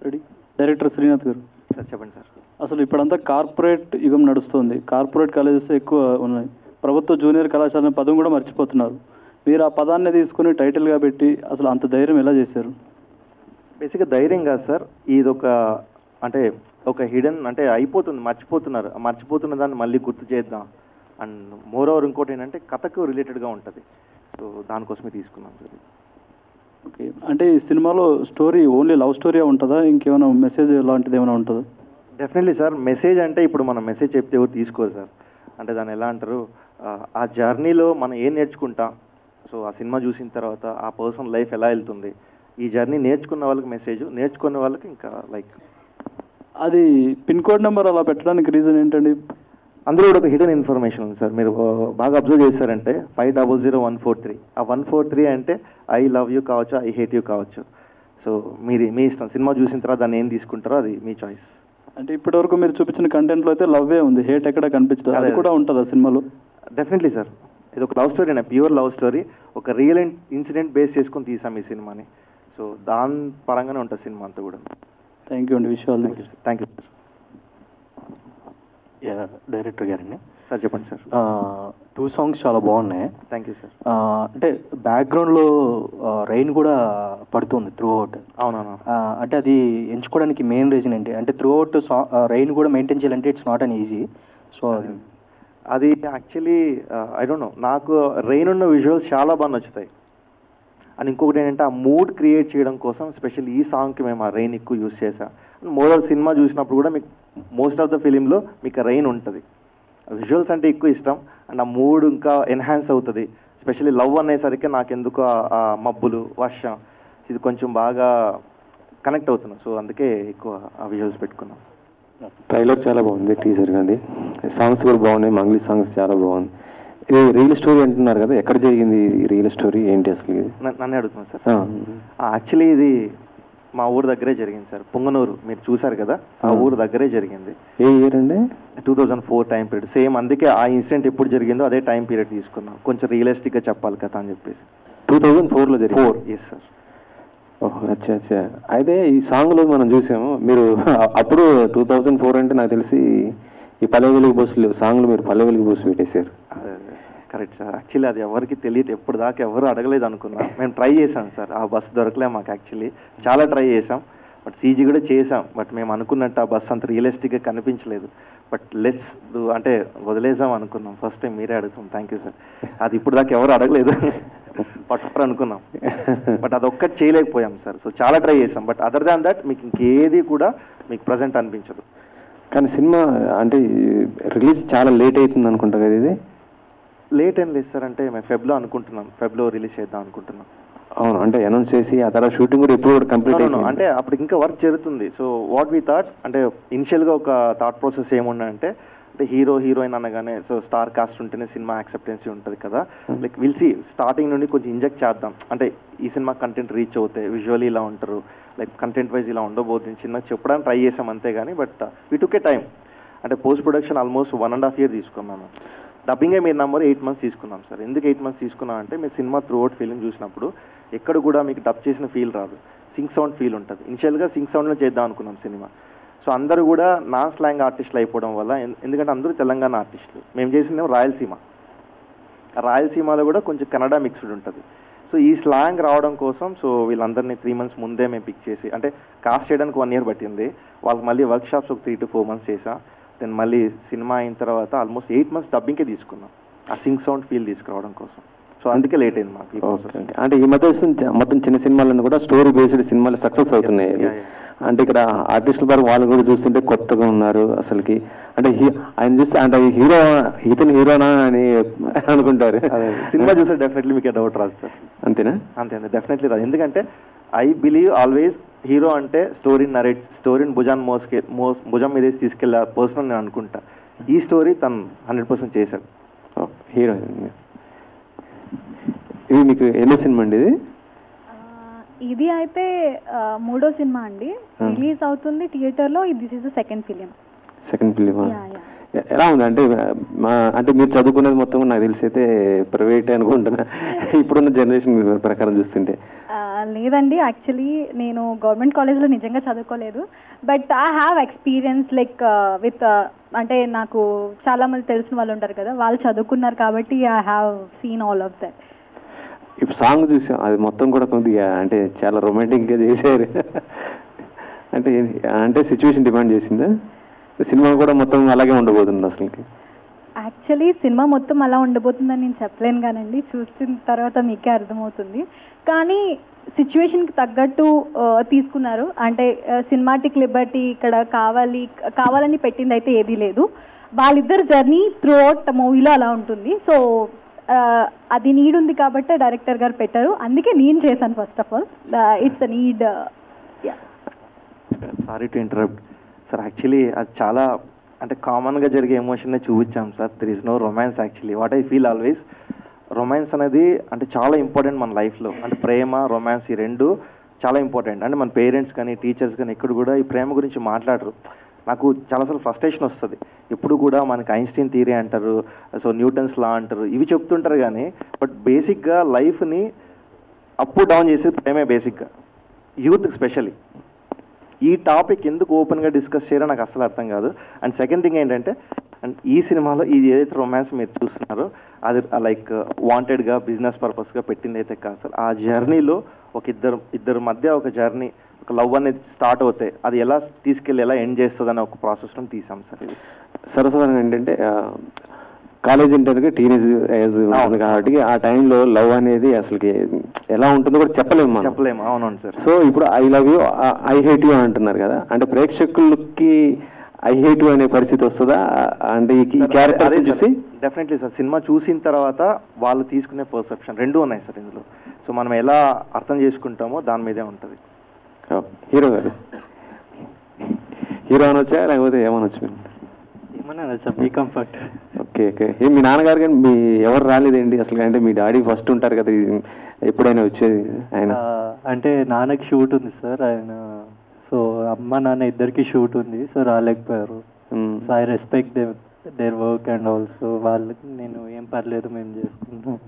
Ready. Director Srinath గారు sir చెప్పండి sir. అసలు ఇప్పుడంతా కార్పొరేట్ యుగం నడుస్తుంది. కార్పొరేట్ కాలేజెస్ ఎక్కువ ఉన్నాయి. ప్రభుత్వ జూనియర్ కళాశాల అనే పదం కూడా మర్చిపోతున్నారు. మీరు ఆ పదాన్ని తీసుకుని టైటిల్గా పెట్టి అసలు అంత ధైర్యం ఎలా చేశారు? బేసిక్గా ధైర్యం కాదు సార్, ఇది అంటే ఒక హిడెన్, అంటే అయిపోతుంది, మర్చిపోతున్నారు. మర్చిపోతున్న దాన్ని మళ్ళీ గుర్తు చేద్దాం. అండ్ మోర్ ఓవర్ ఇంకోటి ఏంటంటే కథకు రిలేటెడ్గా ఉంటుంది. సో దానికోసమే తీసుకున్నాం సార్. ఓకే, అంటే ఈ సినిమాలో స్టోరీ ఓన్లీ లవ్ స్టోరీ ఉంటుందా, ఇంకేమైనా మెసేజ్ లాంటిది ఏమైనా ఉంటుందా? Definitely sir. మెసేజ్ అంటే ఇప్పుడు మనం మెసేజ్ చెప్తే ఎవరు తీసుకోరు సార్. అంటే దాన్ని ఎలా అంటారు, ఆ జర్నీలో మనం ఏం నేర్చుకుంటాం. సో ఆ సినిమా చూసిన తర్వాత ఆ పర్సన్ లైఫ్ ఎలా వెళ్తుంది, ఈ జర్నీ నేర్చుకున్న వాళ్ళకి మెసేజ్, నేర్చుకున్న వాళ్ళకి ఇంకా లైక్ అది పిన్ కోడ్ నెంబర్ అలా పెట్టడానికి రీజన్ ఏంటండి? అందులో కూడా ఒక హిడెన్ ఇన్ఫర్మేషన్ ఉంది సార్. మీరు బాగా అబ్జర్వ్ చేశారంటే 500143, ఆ 143 అంటే ఐ లవ్ యూ కావచ్చు, ఐ హేట్ యూ కావచ్చు. సో మీ ఇష్టం, సినిమా చూసిన తర్వాత దాన్ని ఏం తీసుకుంటారో అది మీ చాయిస్. అంటే ఇప్పటివరకు మీరు చూపించిన కంటెంట్లో అయితే లవ్వే ఉంది, హేట్ ఎక్కడ కనిపించదు. అది కూడా ఉంటుందా సినిమాలో? Definitely sir. ఇది ఒక love story, pure love story. ఒక రియల్ ఇన్సిడెంట్ బేస్ చేసుకొని తీసాం ఈ సినిమాని. సో దాని పరంగానే ఉంటుంది సినిమా అంతా కూడా. థ్యాంక్ యూ అండి. విషయాలు థ్యాంక్ యూ సార్. డైరెక్టర్ గారండి సార్ చెప్పండి సార్. 2 songs చాలా బాగున్నాయి. Thank you sir. అంటే బ్యాక్గ్రౌండ్లో రెయిన్ కూడా పడుతుంది త్రూ అవుట్. అవునవును. అంటే అది ఎంచుకోవడానికి మెయిన్ రీజన్ ఏంటి? అంటే త్రూ అవుట్ రెయిన్ కూడా మెయింటైన్ చేయాలంటే it's not an easy. So అది యాక్చువల్లీ ఐ డోంట్ నో, నాకు రెయిన్ ఉన్న విజువల్స్ చాలా బాగా నచ్చుతాయి. అండ్ ఇంకొకటి ఏంటంటే ఆ మూడ్ క్రియేట్ చేయడం కోసం స్పెషల్ ఈ సాంగ్కి మేము ఆ రెయిన్ ఎక్కువ యూస్ చేసాం. మోరల్ సినిమా చూసినప్పుడు కూడా మీకు మోస్ట్ ఆఫ్ ద ఫిలింలో మీకు రెయిన్ ఉంటుంది. విజువల్స్ అంటే ఎక్కువ ఇష్టం. అండ్ ఆ మూడ్ ఇంకా ఎన్హాన్స్ అవుతుంది. స్పెషల్లీ లవ్ అనేసరికి నాకు ఎందుకు ఆ మబ్బులు, వర్షం, ఇది కొంచెం బాగా కనెక్ట్ అవుతున్నాం. సో అందుకే ఎక్కువ ఆ విజువల్స్ పెట్టుకున్నాం. ట్రైలర్ చాలా బాగుంది, టీజర్ కానీ సాంగ్స్ కూడా బాగున్నాయి. మంగ్లీ సాంగ్స్ చాలా బాగుంది. ఇది రియల్ స్టోరీ అంటున్నారు కదా, ఎక్కడ జరిగింది రియల్ స్టోరీ ఏంటి అసలు? ఇది నన్నే అడుగుతున్నాను సార్. యాక్చువల్లీ ఇది మా ఊరు దగ్గరే జరిగింది సార్. పొంగనూరు మీరు చూసారు కదా, ఆ ఊరు దగ్గరే జరిగింది. ఏ ఇయర్ అండి? 2004 టైం పీరియడ్. సేమ్ అందుకే ఆ ఇన్సిడెంట్ ఎప్పుడు జరిగిందో అదే టైం పీరియడ్ తీసుకున్నాం, కొంచెం రియలిస్టిక్గా చెప్పాలి కదా అని చెప్పేసి. 2004లో జరిగింది? 4, ఎస్ సార్. ఓహో, అచ్చా అచ్చా. అయితే ఈ సాంగ్లో మనం చూసాము, మీరు అప్పుడు 2004 అంటే నాకు తెలిసి ఈ పల్లె వెలుగు బస్సులు సాంగ్లు మీరు పల్లె వెలుగు బస్సు పెట్టేశారు. Correct sir. యాక్చువల్లీ అది ఎవరికి తెలియదు, ఎప్పుడు దాకా ఎవరు అడగలేదు అనుకున్నాం. మేము ట్రై చేసాం సార్, ఆ బస్సు దొరకలే మాకు. యాక్చువల్లీ చాలా ట్రై చేసాం, బట్ సీజీ కూడా చేసాం. బట్ మేము అనుకున్నట్టు ఆ బస్సు అంత రియలిస్టిక్గా కనిపించలేదు. బట్ లెట్స్ డూ అంటే వదిలేసాం అనుకున్నాం. ఫస్ట్ టైం మీరే అడుగుతాం. Thank you sir. అది ఇప్పుడు దాకా ఎవరు అడగలేదు, పట్టు అనుకున్నాం. బట్ అదొక్కటి చేయలేకపోయాం సార్. సో చాలా ట్రై చేసాం. బట్ అదర్ దాన్ దట్ మీకు ఇంకేది కూడా మీకు ప్రజెంట్ అనిపించదు. కానీ సినిమా అంటే రిలీజ్ చాలా లేట్ అవుతుంది అనుకుంటా కదా ఇది? లేట్ ఏం లేదు సార్. అంటే మేము ఫెబ్లో అనుకుంటున్నాం, ఫెబ్లో రిలీజ్ చేద్దాం అనుకుంటున్నాం. అవును, అంటే అనౌన్స్ చేసి ఆ తర్వాత షూటింగ్ కూడా ఎప్పుడు కంప్లీట్ అయినా అంటే అప్పుడు ఇంకా వర్క్ జరుగుతుంది. సో వాట్ వి థాట్ అంటే ఇనిషియల్గా ఒక థాట్ ప్రాసెస్ ఏముండంటే, అంటే హీరో హీరోయిన్ అనగానే సో స్టార్ కాస్ట్ ఉంటేనే సినిమా యాక్సెప్టెన్సీ ఉంటుంది కదా. లైక్ విల్సి స్టార్టింగ్ నుండి కొంచెం ఇంజెక్ట్ చేద్దాం, అంటే ఈ సినిమా కంటెంట్ రీచ్ అవుతాయి, విజువల్లీ ఇలా ఉంటారు, లైక్ కంటెంట్ వైజ్ ఇలా ఉండబోతుంది చిన్నగా చెప్పడానికి ట్రై చేసాం అంతే. కానీ but we took a time. అంటే పోస్ట్ ప్రొడక్షన్ ఆల్మోస్ట్ 1.5 year తీసుకున్నాము. డబ్బింగే మీరు నెంబర్ 8 months తీసుకున్నాం సార్. ఎందుకు 8 months తీసుకున్నాం అంటే, మీరు సినిమా త్రూ అవుట్ ఫిలిం చూసినప్పుడు ఎక్కడ కూడా మీకు డబ్ చేసిన ఫీల్ రాదు, సింగ్ సౌండ్ ఫీల్ ఉంటుంది. ఇనిషియల్గా సింగ్ సౌండ్లో చేద్దాం అనుకున్నాం సినిమా. సో అందరూ కూడా నాన్ స్లాంగ్ ఆర్టిస్టులు అయిపోవడం వల్ల, ఎందుకంటే అందరూ తెలంగాణ ఆర్టిస్టులు, మేము చేసిందేమో రాయలసీమ. రాయలసీమలో కూడా కొంచెం కన్నడ మిక్స్డ్ ఉంటుంది. సో ఈ స్లాంగ్ రావడం కోసం సో వీళ్ళందరినీ 3 months ముందే మేము పిక్ చేసి, అంటే కాస్ట్ చేయడానికి 1 year పట్టింది. వాళ్ళకి మళ్ళీ వర్క్ షాప్స్ ఒక 3 to 4 months చేసాం. దెన్ మళ్ళీ సినిమా అయిన తర్వాత ఆల్మోస్ట్ 8 months డబ్బింగ్కే తీసుకున్నాం, ఆ సింగ్ సౌండ్ ఫీల్ తీసుకురావడం కోసం. సో అందుకే లేట్ అయింది మాకు. అంటే ఈ మధ్య మొత్తం చిన్న సినిమాలను కూడా స్టోరీ బేస్డ్ సినిమాలు సక్సెస్ అవుతున్నాయి. అంటే ఇక్కడ ఆర్టిస్టుల ద్వారా వాళ్ళు కూడా చూస్తుంటే కొత్తగా ఉన్నారు అసలుకి. అంటే ఆయన చూస్తే అంటే ఇతను హీరోనా అని అనుకుంటారు. సినిమా చూస్తే డెఫినెట్లీ మీకు డౌట్ రాదు సార్. అంతేనా? అంతే డెఫినెట్లీ రాదు. ఎందుకంటే ఐ బిలీవ్ ఆల్వేస్ హీరో అంటే స్టోరీని భుజం మీద తీసుకెళ్ళే పర్సన్ నేను అనుకుంటా. ఈ స్టోరీ తను 100% చేశాడు. హీరో. ఇది మీకు ఎన్నో సినిమా అండి ఇది? ఇది అయితే 3వ సినిమా అండి. రిలీజ్ అవుతుంది థియేటర్లో. This is the second film. ఎలా ఉంది అంటే అంటే మీరు చదువుకునేది మొత్తం నాకు తెలిసి అయితే ప్రైవేట్ అనుకుంటున్నా ఇప్పుడున్న జనరేషన్ ప్రకారం చూస్తుంటే. లేదండి, యాక్చువల్లీ నేను గవర్నమెంట్ కాలేజ్లో నిజంగా చదువుకోలేదు. But I have experience like with అంటే నాకు చాలామంది తెలిసిన వాళ్ళు ఉంటారు కదా, వాళ్ళు చదువుకున్నారు కాబట్టి I have seen all of that. ఇప్పుడు సాంగ్ చూసాం, అది మొత్తం కూడా కొద్దిగా అంటే చాలా రొమాంటిక్గా చేశారు. అంటే అంటే సిచ్యువేషన్ డిమాండ్ చేసిందా? సినిమా కూడా మొత్తం అలాగే ఉండబోతుంది అసలుకి? యాక్చువల్లీ సినిమా మొత్తం అలా ఉండబోతుందని నేను చెప్పలేను కానండి, చూసిన తర్వాత మీకే అర్థమవుతుంది. కానీ సిచ్యువేషన్కి తగ్గట్టు తీసుకున్నారు. అంటే సినిమాటిక్ లిబర్టీ ఇక్కడ కావాలని పెట్టింది అయితే ఏదీ లేదు. వాళ్ళిద్దరు జర్నీ త్రూ అవుట్ మూవీలో అలా ఉంటుంది. సో అది నీడ్ ఉంది కాబట్టి డైరెక్టర్ గారు పెట్టారు, అందుకే నేను చేశాను. First of all it's a need. Sorry to interrupt sir, actually అది చాలా అంటే కామన్గా జరిగే ఎమోషన్నే చూపించాం సార్. There is no romance actually. What I feel always, romance అనేది అంటే చాలా ఇంపార్టెంట్ మన లైఫ్లో. అంటే ప్రేమ రొమాన్స్ ఈ రెండు చాలా ఇంపార్టెంట్. అంటే మన పేరెంట్స్ కానీ టీచర్స్ కానీ ఎక్కడ కూడా ఈ ప్రేమ గురించి మాట్లాడరు. నాకు చాలాసార్లు ఫ్రస్ట్రేషన్ వస్తుంది. ఎప్పుడు కూడా మనకి ఐన్స్టీన్ థియరీ అంటారు, సో న్యూటన్స్ లా అంటారు, ఇవి చెప్తుంటారు కానీ బట్ బేసిక్గా లైఫ్ని అప్ డౌన్ చేసేది ప్రేమే బేసిక్గా, యూత్ స్పెషల్లీ. ఈ టాపిక్ ఎందుకు ఓపెన్గా డిస్కస్ చేయరో నాకు అసలు అర్థం కాదు. అండ్ సెకండ్ థింగ్ ఏంటంటే, అండ్ ఈ సినిమాలో ఇది ఏదైతే రొమాన్స్ మీరు చూస్తున్నారో అది లైక్ వాంటెడ్గా బిజినెస్ పర్పస్గా పెట్టింది అయితే కాదు సార్. ఆ జర్నీలో ఒక ఇద్దరు మధ్య ఒక జర్నీ, ఒక లవ్ అనేది స్టార్ట్ అవుతాయి, అది ఎలా తీసుకెళ్ళి ఎలా ఎండ్ చేస్తుంది అనే ఒక ప్రాసెస్లో తీసాం సార్. ఇది సరసంగా ఏంటంటే కాలేజ్ ఇంటర్కి టీనేజ్ ఏజ్ ఉంటుంది కాబట్టి ఆ టైంలో లవ్ అనేది అసలుకి ఎలా ఉంటుందో కూడా చెప్పలేము. అవునవును సార్. సో ఇప్పుడు I love you I hate you అంటున్నారు కదా, అంటే ప్రేక్షకులకి ఐ హేట్ యూ అనే పరిస్థితి వస్తుందా? అంటే ఈ క్యారెక్టర్ చూసి డెఫినెట్లీ సార్, సినిమా చూసిన తర్వాత వాళ్ళు తీసుకునే పర్సెప్షన్ రెండూ ఉన్నాయి సార్ ఇందులో. సో మనం ఎలా అర్థం చేసుకుంటామో దాని మీదే ఉంటుంది. హీరో గారు హీరో అనొచ్చా లేకపోతే ఏమనొచ్చు? ఏమన్నా సార్, మీ కంఫర్ట్. Okay okay. మీ నాన్నగారు కానీ మీ ఎవరు రాలేదండి అసలు? అంటే మీ డాడీ ఫస్ట్ ఉంటారు కదా, ఎప్పుడైనా వచ్చేది ఆయన? అంటే నాన్నకి షూట్ ఉంది సార్, ఆయన సో అమ్మ నాన్న ఇద్దరికి షూట్ ఉంది, సో రాలేకపోయారు. So I respect their work and also వాళ్ళకి నేను ఏం పర్లేదు మేము చేసుకుంటాం.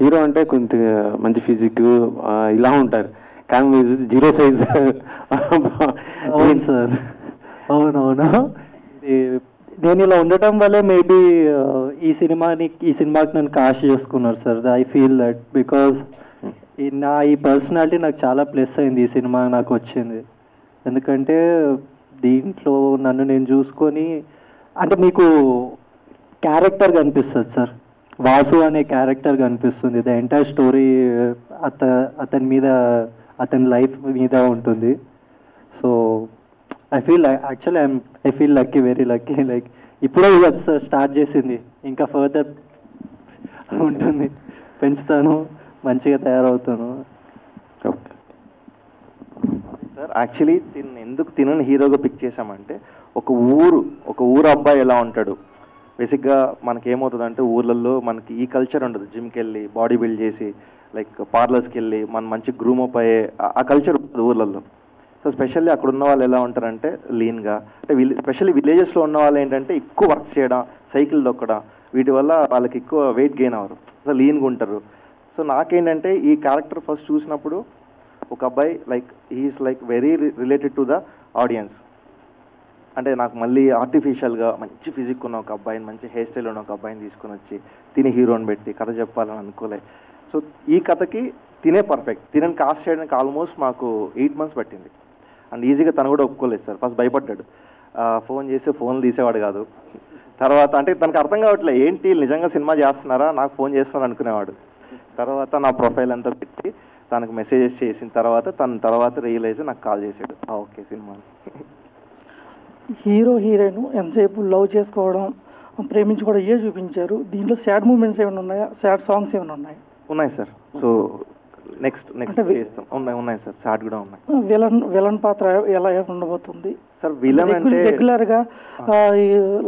హీరో అంటే కొంత మంచి ఫిజిక్ ఇలా ఉంటారు, కానీ మీరు జీరో సైజ్. అవును సార్, అవునవును. నేను ఇలా ఉండటం వల్లే మేబీ ఈ సినిమాకి నన్ను కాస్ట్ చేసుకున్నారు sir. I feel that because ఈ పర్సనాలిటీ నాకు చాలా ప్లస్ అయింది ఈ సినిమా నాకు వచ్చింది. ఎందుకంటే దీంట్లో నన్ను నేను చూసుకొని, అంటే మీకు క్యారెక్టర్ కనిపిస్తుంది సార్, వాసు అనే క్యారెక్టర్ కనిపిస్తుంది. ద ఎంటైర్ స్టోరీ అతని మీద, అతని లైఫ్ మీద ఉంటుంది. So I feel lucky, very lucky. Like ఇప్పుడే సార్ స్టార్ట్ చేసింది, ఇంకా ఫర్దర్ ఉంటుంది, పెంచుతాను, మంచిగా తయారవుతాను. సార్ యాక్చువల్లీ ఎందుకు తినని హీరోగా పిక్ చేసామంటే, ఒక ఊరు అబ్బాయి ఎలా ఉంటాడు బేసిక్గా మనకేమవుతుందంటే, ఊర్లలో మనకి ఈ కల్చర్ ఉండదు. జిమ్కి వెళ్ళి బాడీ బిల్డ్ చేసి లైక్ పార్లర్స్కి వెళ్ళి మనం మంచి గ్రూమప్ అయ్యే ఆ కల్చర్ ఉంటుంది ఊర్లలో. సో స్పెషల్లీ అక్కడ ఉన్న వాళ్ళు ఎలా ఉంటారంటే లీన్గా, అంటే స్పెషల్లీ విలేజెస్లో ఉన్న వాళ్ళు ఏంటంటే ఎక్కువ వర్క్ చేయడం, సైకిల్ తొక్కడం, వీటి వల్ల వాళ్ళకి ఎక్కువ వెయిట్ గెయిన్ అవ్వరు, సో లీన్గా ఉంటారు. సో నాకేంటంటే ఈ క్యారెక్టర్ ఫస్ట్ చూసినప్పుడు ఒక అబ్బాయి like he is like very related to the audience. అంటే నాకు మళ్ళీ ఆర్టిఫిషియల్గా మంచి ఫిజిక్ ఉన్న ఒక అబ్బాయిని, మంచి హెయిర్ స్టైల్ ఉన్న ఒక అబ్బాయిని తీసుకుని వచ్చి తిని హీరోని పెట్టి కథ చెప్పాలని అనుకోలే. సో ఈ కథకి తినని కాస్ట్ చేయడానికి ఆల్మోస్ట్ మాకు 8 months పట్టింది. అండ్ ఈజీగా తను కూడా ఒప్పుకోలేదు సార్. ఫస్ట్ భయపడ్డాడు, ఫోన్ చేస్తే ఫోన్లు తీసేవాడు కాదు. తర్వాత అంటే తనకు అర్థం కావట్లేదు, ఏంటి నిజంగా సినిమా చేస్తున్నారా, నాకు ఫోన్ చేస్తున్నారు అనుకునేవాడు. తర్వాత నా ప్రొఫైల్ అంతా పెట్టి తనకు మెసేజెస్ చేసిన తర్వాత రియలైజ్ నాకు కాల్ చేశాడు, ఓకే సినిమా. హీరో హీరోయిన్ ఎంతసేపు లవ్ చేసుకోవడం, ప్రేమించుకోవడం ఏ చూపించారు. దీంట్లో సాడ్ మూమెంట్స్ ఏమైనా ఉన్నాయా, సాడ్ సాంగ్స్ ఏమైనా ఉన్నాయా? ఉన్నాయి సార్. సో నెక్స్ట్ చేస్తాం. ఉన్నాయి సార్, సాడ్ కూడా ఉన్నాయి. విలన్ పాత్ర ఎలా ఉండబోతుంది సార్? విలన్ అంటే రెగ్యులర్గా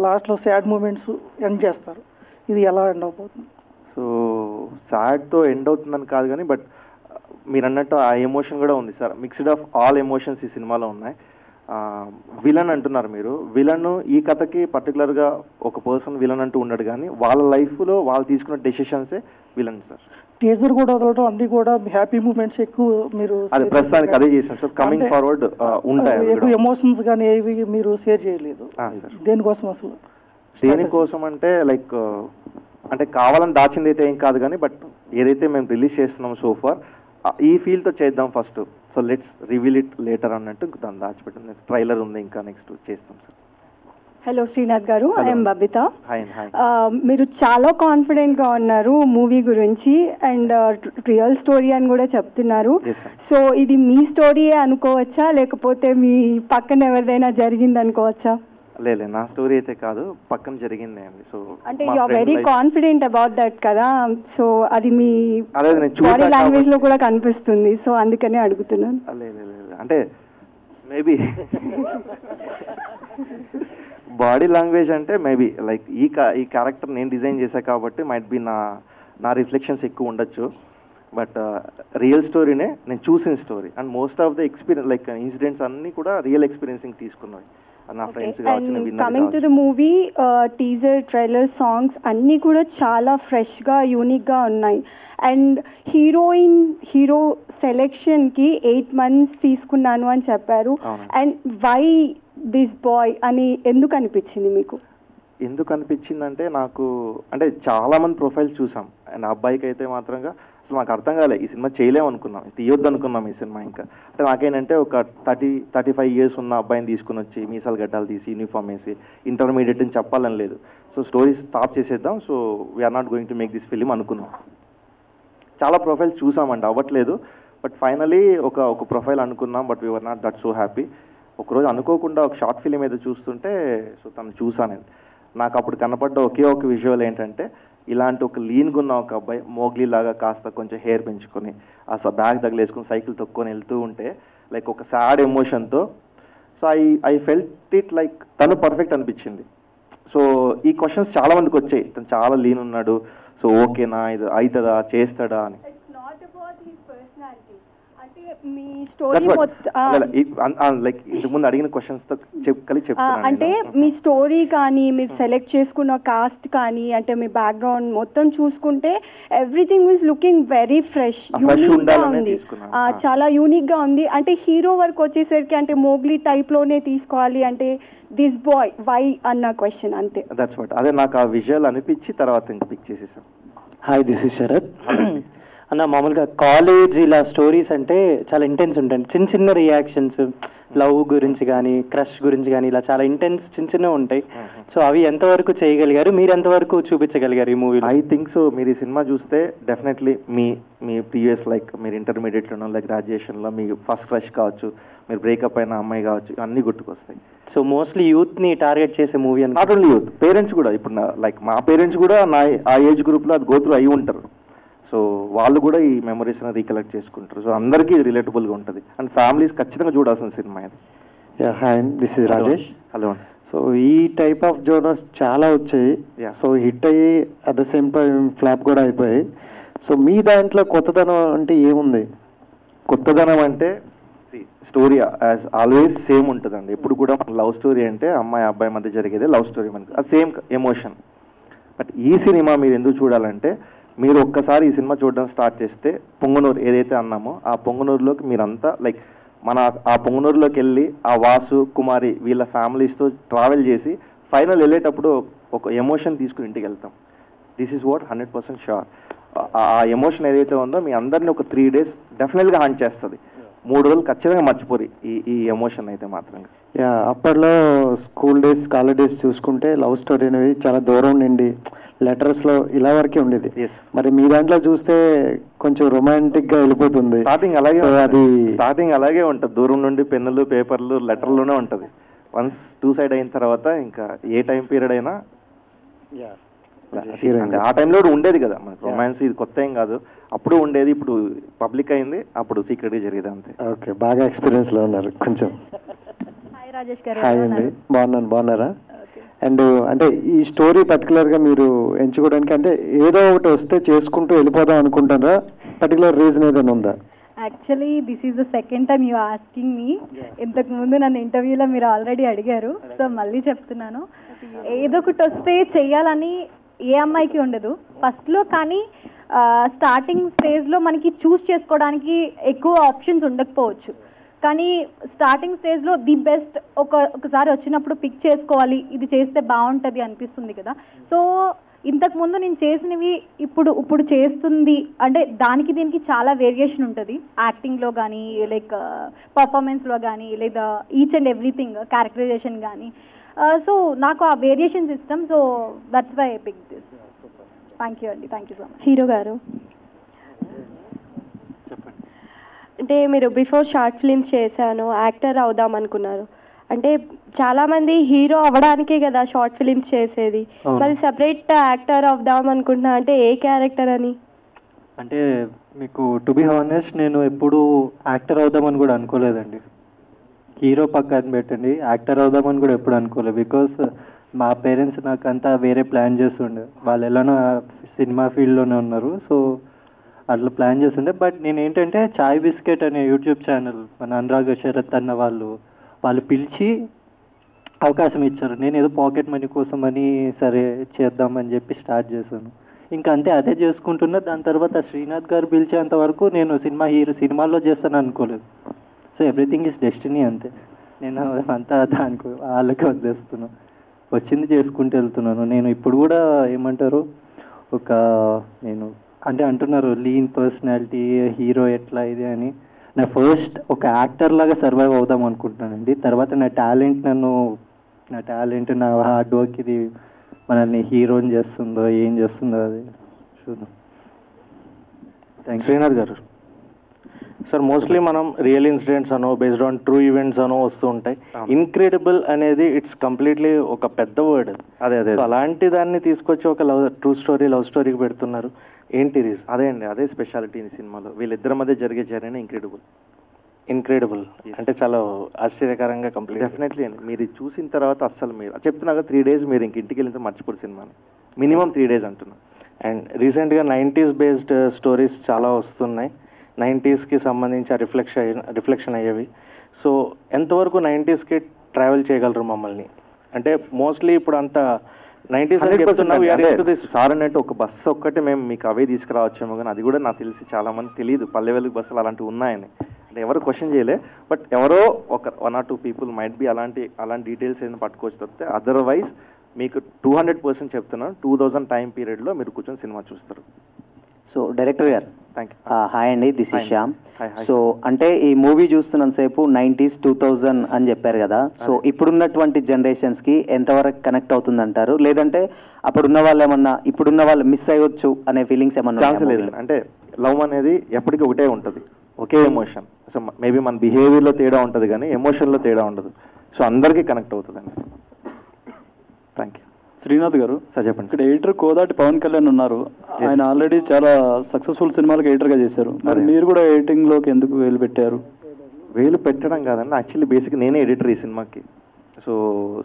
లాస్ట్లో సాడ్ మూమెంట్స్ ఎండ్ చేస్తారు, ఇది ఎలా ఎండ్ అవబోతుంది? సో సాడ్తో ఎండ్ అవుతుందని కాదు కానీ, బట్ మీరు అన్నట్టు ఆ ఎమోషన్ కూడా ఉంది sir. Mixed of all emotions ఈ సినిమాలో ఉన్నాయి. విలన్ అంటున్నారు మీరు. విలన్ ఈ కథకి పర్టికులర్గా ఒక పర్సన్ విలన్ అంటూ ఉన్నాడు, కానీ వాళ్ళ లైఫ్లో వాళ్ళు తీసుకున్న డెసిషన్సే విలన్ సార్. టీజర్ కూడా వదలడం అన్ని కూడా హ్యాపీ మూమెంట్స్ ఎక్కువ మీరు అదే ప్రస్తుతానికి అదే చేసాం సార్. కమింగ్ ఫార్వర్డ్ ఉంటాయి ఎక్కువ ఎమోషన్స్ కానీ ఏవి మీరు షేర్ చేయలేదు. దేనికోసం అసలు? దేనికోసం అంటే లైక్ అంటే కావాలని దాచింది అయితే ఏం కాదు, కానీ బట్ ఏదైతే మేము రిలీజ్ చేస్తున్నాం సోఫార్ ఈ ఫీల్తో చేద్దాం first, so let's reveal it later అన్నట్టు దాన్ని దాచిపెట్టాం. నెక్స్ట్ ట్రైలర్ ఉంది, ఇంకా నెక్స్ట్ చేస్తాం సార్. హలో శ్రీనాథ్ గారు, ఐఎమ్ బబిత. హాయ్. మీరు చాలా కాన్ఫిడెంట్గా ఉన్నారు మూవీ గురించి అండ్ రియల్ స్టోరీ అని కూడా చెప్తున్నారు. సో ఇది మీ స్టోరీయే అనుకోవచ్చా, లేకపోతే మీ పక్కన ఎవరిదైనా జరిగింది అనుకోవచ్చా? లేదు, నా స్టోరీ అయితే కాదు, పక్కన జరిగిందే అండి. సో అంటే you are very confident about that కదా, సో అది మీ బాడీ లాంగ్వేజ్ లో కూడా కనిపిస్తుంది, సో అందుకనే అడుగుతున్నాను. లేదు అంటే మేబీ బాడీ లాంగ్వేజ్ అంటే మేబీ లైక్ ఈ క్యారెక్టర్ నేను డిజైన్ చేశా కాబట్టి మైట్ బి నా రిఫ్లెక్షన్స్ ఎక్కువ ఉండొచ్చు, బట్ రియల్ స్టోరీనే నేను చూసిన story and most of the experience like incidents అన్నీ కూడా రియల్ ఎక్స్పీరియన్సింగ్ తీసుకున్నాయి. నా friends coming to the movie, teaser, trailer, songs అన్నీ కూడా చాలా ఫ్రెష్గా యూనిక్గా ఉన్నాయి. అండ్ హీరో సెలెక్షన్కి 8 months తీసుకున్నాను అని చెప్పారు. అండ్ వై దిస్ బాయ్ అని ఎందుకు అనిపించింది మీకు? ఎందుకు అనిపించిందంటే నాకు అంటే చాలామంది ప్రొఫైల్స్ చూసాం అండ్ అబ్బాయికి అయితే మాత్రంగా అసలు నాకు అర్థం కాలే, ఈ సినిమా చేయలేము అనుకున్నాం, తీయొద్దు అనుకున్నాం ఈ సినిమా. ఇంకా అంటే నాకేంటంటే ఒక 35 years ఉన్న అబ్బాయిని తీసుకుని వచ్చి మీసాలు గడ్డాలు తీసి యూనిఫామ్ వేసి ఇంటర్మీడియట్ అని చెప్పాలని లేదు, సో స్టోరీ స్టాప్ చేసేద్దాం, so we are not going to make this film అనుకున్నాం. చాలా ప్రొఫైల్స్ చూసామండి, అవ్వట్లేదు. బట్ ఫైనలీ ఒక ప్రొఫైల్ అనుకున్నాం, but we are not that so happy. ఒకరోజు అనుకోకుండా ఒక షార్ట్ ఫిలిం ఏదో చూస్తుంటే సో తను చూసానండి. నాకు అప్పుడు కనపడ్డ ఒకే ఒక విజువల్ ఏంటంటే ఇలాంటి ఒక లీన్గా ఉన్న ఒక అబ్బాయి మోగ్లీ లాగా కాస్త కొంచెం హెయిర్ పెంచుకొని ఆ బ్యాగ్ తగిలేసుకొని సైకిల్ తొక్కొని వెళ్తూ ఉంటే లైక్ ఒక సాడ్ ఎమోషన్తో, so I felt it like తను పర్ఫెక్ట్ అనిపించింది. సో ఈ క్వశ్చన్స్ చాలా మందికి వచ్చాయి, తను చాలా లీన్ ఉన్నాడు, సో ఓకేనా ఇది అవుతుందా చేస్తాడా అని. మీ స్టోరీ లైక్ ఇంతకుముందు అడిగిన క్వశ్చన్స్తో అంటే మీ స్టోరీ కానీ మీరు సెలెక్ట్ చేసుకున్న కాస్ట్ కానీ అంటే మీ బ్యాక్గ్రౌండ్ మొత్తం చూసుకుంటే everything is looking very fresh, యూనిక్గా ఉంది, చాలా యూనిక్గా ఉంది. అంటే హీరో వరకు వచ్చేసరికి అంటే మోగ్లీ టైప్లోనే తీసుకోవాలి అంటే దిస్ బాయ్ వై అన్న క్వశ్చన్ అంతే. దట్స్ వాట్, అదే నాకు ఆ విజువల్ అనిపించి తర్వాత ఇంకా పిక్ చేసేసాం. Hi, this is Sarath. అన్న మామూలుగా కాలేజ్ ఇలా స్టోరీస్ అంటే చాలా ఇంటెన్స్ ఉంటాయి, చిన్న చిన్న రియాక్షన్స్, లవ్ గురించి కానీ క్రష్ గురించి కానీ ఇలా చాలా ఇంటెన్స్ చిన్నవి ఉంటాయి. సో అవి ఎంతవరకు చేయగలిగారు, మీరు ఎంతవరకు చూపించగలిగారు ఈ మూవీలో? I think so. మీరు ఈ సినిమా చూస్తే డెఫినెట్లీ మీ ప్రీవియస్ లైక్ మీరు ఇంటర్మీడియట్లోనో లైక్ గ్రాడ్యుయేషన్లో మీ ఫస్ట్ క్రష్ కావచ్చు, మీరు బ్రేకప్ అయిన అమ్మాయి కావచ్చు, అన్నీ గుర్తుకొస్తాయి. సో మోస్ట్లీ యూత్ని టార్గెట్ చేసే మూవీ అని. నాట్ ఓన్లీ యూత్, పేరెంట్స్ కూడా. ఇప్పుడు లైక్ మా పేరెంట్స్ కూడా ఆ ఏజ్ గ్రూప్లో అది గోత్రు అయి ఉంటారు, సో వాళ్ళు కూడా ఈ మెమరీస్ని రీకలెక్ట్ చేసుకుంటారు. సో అందరికీ ఇది రిలేటబుల్గా ఉంటుంది అండ్ ఫ్యామిలీస్ ఖచ్చితంగా చూడాల్సిన సినిమా ఇది. Hi, this is Rajesh. Hello. So ఈ టైప్ ఆఫ్ జోనర్స్ చాలా వచ్చాయి, సో హిట్ అయ్యి at the same time flop కూడా అయిపోయాయి. సో మీ దాంట్లో కొత్తదనం అంటే ఏముంది? కొత్తదనం అంటే స్టోరీ యాజ్ ఆల్వేస్ సేమ్ ఉంటుందండి. ఎప్పుడు కూడా మన లవ్ స్టోరీ అంటే అమ్మాయి అబ్బాయి మధ్య జరిగేదే లవ్ స్టోరీ, మనకి ఆ సేమ్ ఎమోషన్. బట్ ఈ సినిమా మీరు ఎందుకు చూడాలంటే మీరు ఒక్కసారి ఈ సినిమా చూడడం స్టార్ట్ చేస్తే పొంగనూరు ఏదైతే అన్నామో ఆ పొంగనూరులోకి మీరంతా లైక్ ఆ పొంగనూరులోకి వెళ్ళి ఆ వాసు కుమారి వీళ్ళ ఫ్యామిలీస్తో ట్రావెల్ చేసి ఫైనల్ వెళ్ళేటప్పుడు ఒక ఎమోషన్ తీసుకుని ఇంటికి వెళ్తాం. This is what 100% sure. ఆ ఎమోషన్ ఏదైతే ఉందో మీ అందరినీ ఒక 3 days డెఫినెట్గా హాంట్ చేస్తుంది. 3 రోజులు ఖచ్చితంగా మర్చిపోరు ఈ ఎమోషన్ అయితే మాత్రంగా. అప్పట్లో స్కూల్ డేస్ కాలేజ్ డేస్ చూసుకుంటే లవ్ స్టోరీ అనేది చాలా దూరం నుండి లెటర్స్లో ఇలా వరకే ఉండేది. మరి మీ దాంట్లో చూస్తే కొంచెం రొమాంటిక్గా వెళ్ళిపోతుంది. స్టార్టింగ్ అలాగే ఉంటుంది, దూరం నుండి పెన్నులు పేపర్లు లెటర్లోనే ఉంటుంది. వన్స్ 2 side అయిన తర్వాత ఇంకా ఏ టైం పీరియడ్ అయినా అంటే ఆ టైంలో ఉండేది కదా మనకి రొమాన్స్. ఇది కొత్త ఏం కాదు, అప్పుడు ఉండేది, ఇప్పుడు పబ్లిక్ అయింది, అప్పుడు సీక్రెట్గా జరిగేది అంతే. ఓకే, బాగా ఎక్స్పీరియన్స్లో ఉన్నారు కొంచెం. హాయ్ అండి, బాగున్నారా? అండ్ అంటే ఈ స్టోరీ పర్టికులర్గా మీరు ఎంచుకోవడానికి అంటే ఏదో ఒకటి వస్తే చేసుకుంటూ వెళ్ళిపోదాం అనుకుంటారా? పర్టికులర్ రీజన్ ఏదైనా ఉందా? Actually this is the second time you asking me. ఇంతకు ముందు నన్ను ఇంటర్వ్యూలో మీరు ఆల్రెడీ అడిగారు, సో మళ్ళీ చెప్తున్నాను. ఏదో ఒకటి వస్తే చెయ్యాలని ఏ అమ్మాయికి ఉండదు ఫస్ట్లో, కానీ స్టార్టింగ్ స్టేజ్లో మనకి చూస్ చేసుకోవడానికి ఎక్కువ ఆప్షన్స్ ఉండకపోవచ్చు. కానీ స్టార్టింగ్ స్టేజ్లో ది బెస్ట్ ఒకసారి వచ్చినప్పుడు పిక్ చేసుకోవాలి, ఇది చేస్తే బాగుంటుంది అనిపిస్తుంది కదా. సో ఇంతకు ముందు నేను చేసినవి ఇప్పుడు చేస్తుంది అంటే దానికి దీనికి చాలా వేరియేషన్ ఉంటుంది. యాక్టింగ్లో కానీ లైక్ పర్ఫార్మెన్స్లో కానీ లేదా ఈచ్ అండ్ ఎవ్రీథింగ్ క్యారెక్టరైజేషన్ కానీ. సో నాకు ఆ వేరియేషన్స్ ఇష్టం. So that's why I pick this. Thank you అండి. Thank you so much. Hero గారు, అంటే మీరు బిఫోర్ షార్ట్ ఫిల్మ్స్ చేశాను, యాక్టర్ అవుదాం అనుకున్నారు. అంటే చాలామంది హీరో అవ్వడానికే కదా షార్ట్ ఫిల్మ్స్ చేసేది, మరి సపరేట్ యాక్టర్ అవుదాం అనుకుంటున్నా అంటే ఏ క్యారెక్టర్ అని? అంటే మీకు టు బి హానెస్ట్ నేను ఎప్పుడు యాక్టర్ అవుదామని కూడా అనుకోలేదండి. హీరో పక్కన పెట్టండి, యాక్టర్ అవుదామని కూడా ఎప్పుడు అనుకోలేదు. బికాస్ మా పేరెంట్స్ నాకు అంతా వేరే ప్లాన్ చేస్తుండే. వాళ్ళు ఎలానో సినిమా ఫీల్డ్లోనే ఉన్నారు, సో అట్లా ప్లాన్ చేస్తుండే. బట్ నేను ఏంటంటే చాయ్ బిస్కెట్ అనే యూట్యూబ్ ఛానల్ మన అనురాగ్ శరత్ అన్న వాళ్ళు పిలిచి అవకాశం ఇచ్చారు. నేను ఏదో పాకెట్ మనీ కోసం అని సరే చేద్దామని చెప్పి స్టార్ట్ చేశాను. ఇంకా అంతే, అదే చేసుకుంటున్నా. దాని తర్వాత శ్రీనాథ్ గారు పిలిచేంత వరకు నేను సినిమాల్లో చేస్తాను అనుకోలేదు. సో ఎవ్రీథింగ్ ఈజ్ డెస్టినీ, అంతే. నేను అంతా దానికి వాళ్ళకి వదిలేస్తున్నాను, వచ్చింది చేసుకుంటూ వెళ్తున్నాను. నేను ఇప్పుడు కూడా ఏమంటారు నేను అంటే అంటున్నారు లీన్ పర్సనాలిటీ హీరో ఎట్లా ఇది అని. నా ఫస్ట్ ఒక యాక్టర్ లాగా సర్వైవ్ అవుదాం అనుకుంటున్నానండి. తర్వాత నా టాలెంట్ నా హార్డ్ వర్క్ ఇది మనల్ని హీరోని చేస్తుందో ఏం చేస్తుందో అది చూద్దాం. శ్రీనాథ్ గారు, సార్ మోస్ట్లీ మనం రియల్ ఇన్సిడెంట్స్ అనో బేస్డ్ ఆన్ ట్రూ ఈవెంట్స్ అనో వస్తూ ఉంటాయి. ఇన్క్రెడిబుల్ అనేది ఇట్స్ కంప్లీట్లీ ఒక పెద్ద వర్డ్. అదే అలాంటి దాన్ని తీసుకొచ్చి ఒక లవ్ స్టోరీకి పెడుతున్నారు, ఏంటి రీజన్? అదే అండి, అదే స్పెషాలిటీ ఈ సినిమాలో. వీళ్ళిద్దరి మధ్య జరిగే జర్నీ ఇంక్రెడిబుల్ అంటే చాలా ఆశ్చర్యకరంగా కంప్లీట్. డెఫినెట్లీ అండి, మీరు చూసిన తర్వాత అస్సలు మీరు చెప్తున్నాగా 3 days మీరు ఇంక ఇంటికి వెళ్ళిన మర్చిపోరు సినిమాని. మినిమం 3 days అంటున్నా. అండ్ రీసెంట్గా 90s బేస్డ్ స్టోరీస్ చాలా వస్తున్నాయి, 90sకి సంబంధించి రిఫ్లెక్షన్ అయ్యేవి. సో ఎంతవరకు 90sకి ట్రావెల్ చేయగలరు మమ్మల్ని? అంటే మోస్ట్లీ ఇప్పుడు అంతా 90s సార్ అన్నట్టు ఒక బస్సు ఒక్కటే మేము మీకు అవే తీసుకురావచ్చేమో, కానీ అది కూడా నాకు తెలిసి చాలా మంది తెలియదు పల్లె వెలుగు బస్సులు అలాంటివి ఉన్నాయని. అంటే ఎవరు క్వశ్చన్ చేయలే, బట్ ఎవరో 1 or 2 people మైట్ బి అలాంటి డీటెయిల్స్ ఏదైనా పట్టుకోవచ్చు తప్పితే అదర్వైజ్ మీకు 200% చెప్తున్నాను 2000 టైం పీరియడ్లో మీరు కూర్చొని సినిమా చూస్తారు. సో డైరెక్టర్ గారు థ్యాంక్ యూ. హాయ్ అండి, దిస్ ఇస్ శ్యామ్. సో అంటే ఈ మూవీ చూస్తున్నంతసేపు 90s 2000 అని చెప్పారు కదా, సో ఇప్పుడున్నటువంటి జనరేషన్స్కి ఎంతవరకు కనెక్ట్ అవుతుందంటారు? లేదంటే అప్పుడున్న వాళ్ళు ఏమన్నా ఇప్పుడున్న వాళ్ళు మిస్ అయ్యొచ్చు అనే ఫీలింగ్స్ ఏమన్నా? ఛాన్స్ లేదు. అంటే లవ్ అనేది ఎప్పటికీ ఒకటే ఉంటుంది, ఒకే ఎమోషన్. సో మేబీ మన బిహేవియర్లో తేడా ఉంటుంది కానీ ఎమోషన్లో తేడా ఉండదు. సో అందరికీ కనెక్ట్ అవుతుందండి. Thank you. శ్రీనాథ్ గారు, సార్ చెప్పండి. ఇక్కడ ఎడిటర్ కోదాటి పవన్ కళ్యాణ్ ఉన్నారు, ఆయన ఆల్రెడీ చాలా సక్సెస్ఫుల్ సినిమాలకు ఎడిటర్గా చేశారు. మరి మీరు కూడా ఎడిటింగ్లోకి ఎందుకు వేలు పెట్టారు? వేలు పెట్టడం కాదండి, యాక్చువల్లీ బేసిక్ నేనే ఎడిటర్ ఈ సినిమాకి. సో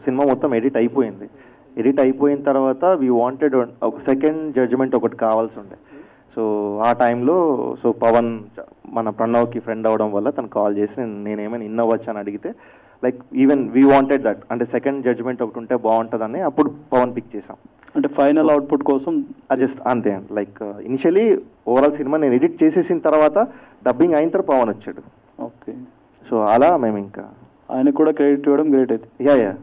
సినిమా మొత్తం ఎడిట్ అయిపోయిన తర్వాత వీ వాంటెడ్ ఒక సెకండ్ జడ్జిమెంట్ ఒకటి కావాల్సి ఉండే. సో ఆ టైంలో పవన్ మన ప్రణవ్కి ఫ్రెండ్ అవ్వడం వల్ల తను కాల్ చేసి నేనేమైనా ఇన్నవచ్చు అని అడిగితే like even we wanted that, అంటే సెకండ్ జడ్జ్మెంట్ ఒకటి ఉంటే బాగుంటుందని అప్పుడు పవన్ పిక్ చేసాం. అంటే ఫైనల్ అవుట్పుట్ కోసం జస్ట్ అంతే అండి. లైక్ ఇనిషియలీ ఓవరాల్ సినిమా నేను ఎడిట్ చేసేసిన తర్వాత డబ్బింగ్ అయిన తర్వాత పవన్ వచ్చాడు. ఓకే. సో అలా మేము ఇంకా ఆయనకు కూడా క్రెడిట్ ఇవ్వడం గ్రేట్ అయితే. యా